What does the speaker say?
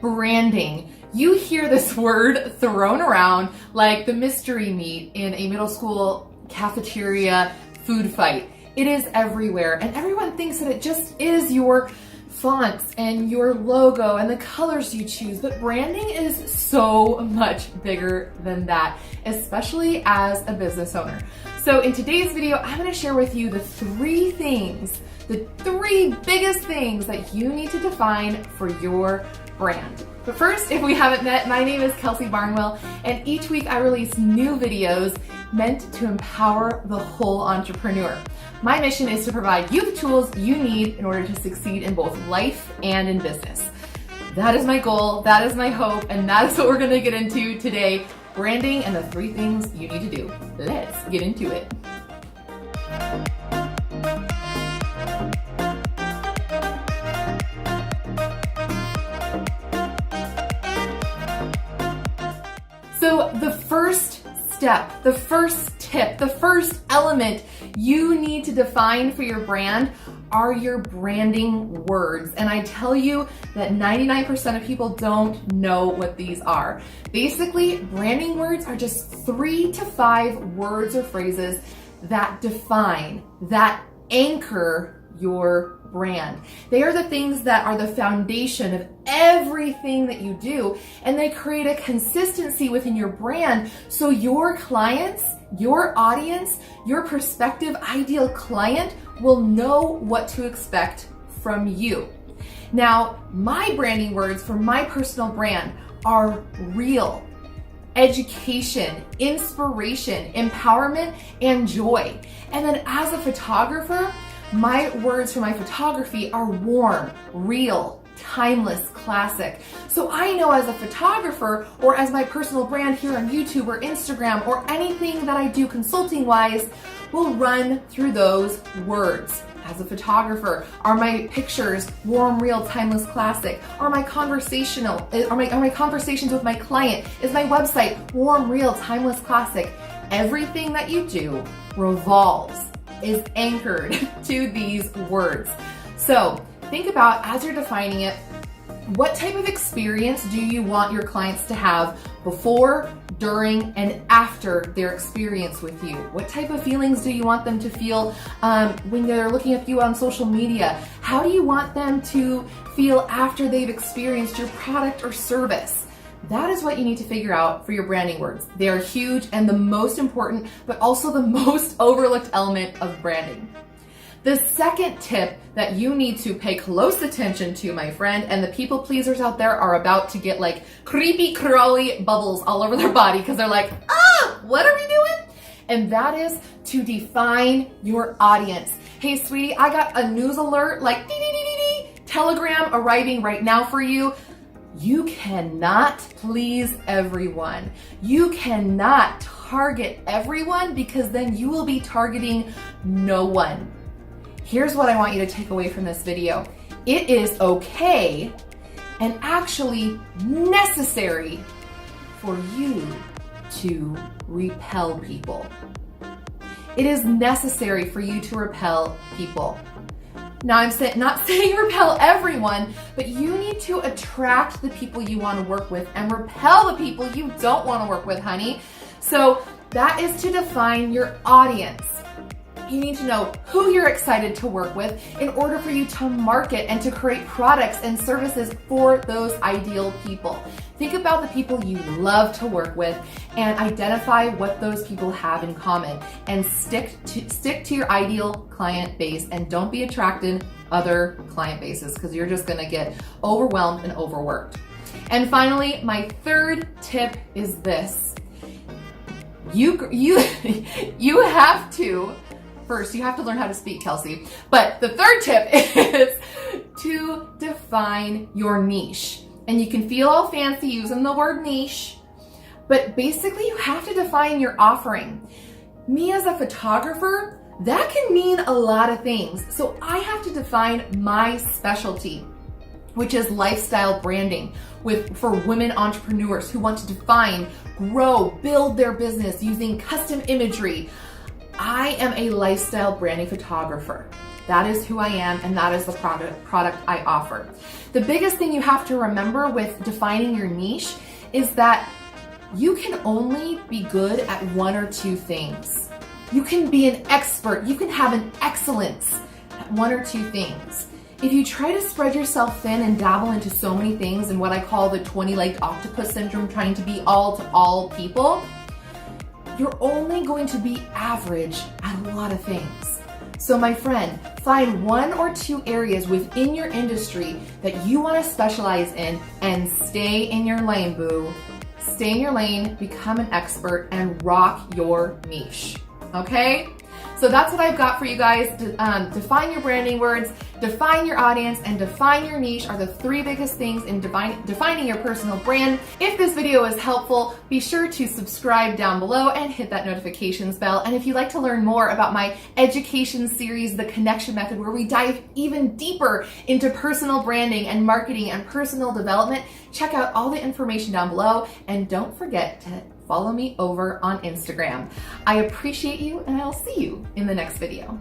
Branding. You hear this word thrown around like the mystery meat in a middle school cafeteria food fight. It is everywhere, and everyone thinks that it just is your fonts and your logo and the colors you choose, but branding is so much bigger than that, especially as a business owner. So in today's video, I'm going to share with you the three biggest things that you need to define for your brand. But first, if we haven't met, my name is Kelsey Barnwell, and each week I release new videos meant to empower the whole entrepreneur. My mission is to provide you the tools you need in order to succeed in both life and in business. That is my goal, that is my hope, and that is what we're going to get into today, branding and the three things you need to do. Let's get into it. So the first step, the first tip, the first element you need to define for your brand are your branding words. And I tell you that 99% of people don't know what these are. Basically, branding words are just 3 to 5 words or phrases that define, that anchor your brand. They are the things that are the foundation of everything that you do, and they create a consistency within your brand so your clients, your audience, your prospective ideal client will know what to expect from you. Now, my branding words for my personal brand are real, education, inspiration, empowerment, and joy. And then as a photographer, my words for my photography are warm, real, timeless, classic. So I know as a photographer or as my personal brand here on YouTube or Instagram or anything that I do consulting wise will run through those words. As a photographer, are my pictures warm, real, timeless, classic? Are my conversations with my client? Is my website warm, real, timeless, classic? Everything that you do is anchored to these words. So think about, as you're defining it, what type of experience do you want your clients to have before, during, and after their experience with you? What type of feelings do you want them to feel when they're looking at you on social media? How do you want them to feel after they've experienced your product or service? That is what you need to figure out for your branding words. They are huge and the most important, but also the most overlooked element of branding. The second tip that you need to pay close attention to, my friend, and the people pleasers out there are about to get like creepy crawly bubbles all over their body because they're like, what are we doing? And that is to define your audience. Hey, sweetie, I got a news alert, like telegram arriving right now for you. You cannot please everyone. You cannot target everyone because then you will be targeting no one. Here's what I want you to take away from this video. It is okay and actually necessary for you to repel people. It is necessary for you to repel people. Now, I'm not saying repel everyone, but you need to attract the people you want to work with and repel the people you don't want to work with, honey. So that is to define your audience. You need to know who you're excited to work with in order for you to market and to create products and services for those ideal people. Think about the people you love to work with and identify what those people have in common and stick to your ideal client base and don't be attracted other client bases because you're just going to get overwhelmed and overworked. And finally, my third tip is this. You have to First, you have to learn how to speak, Kelsey. But the third tip is to define your niche. And you can feel all fancy using the word niche, but basically you have to define your offering. Me as a photographer, that can mean a lot of things. So I have to define my specialty, which is lifestyle branding for women entrepreneurs who want to define, grow, build their business using custom imagery. I am a lifestyle branding photographer. That is who I am, and that is the product I offer. The biggest thing you have to remember with defining your niche is that you can only be good at one or two things. You can be an expert, you can have an excellence at one or two things. If you try to spread yourself thin and dabble into so many things in what I call the 20-legged octopus syndrome, trying to be all to all people, you're only going to be average at a lot of things. So my friend, find one or two areas within your industry that you want to specialize in and stay in your lane, boo. Stay in your lane, become an expert, and rock your niche, okay? So that's what I've got for you guys. Define your branding words, define your audience, and define your niche are the three biggest things in defining your personal brand. If this video was helpful, be sure to subscribe down below and hit that notifications bell. And if you'd like to learn more about my education series, The Connection Method, where we dive even deeper into personal branding and marketing and personal development, check out all the information down below. And don't forget to follow me over on Instagram. I appreciate you, and I'll see you in the next video.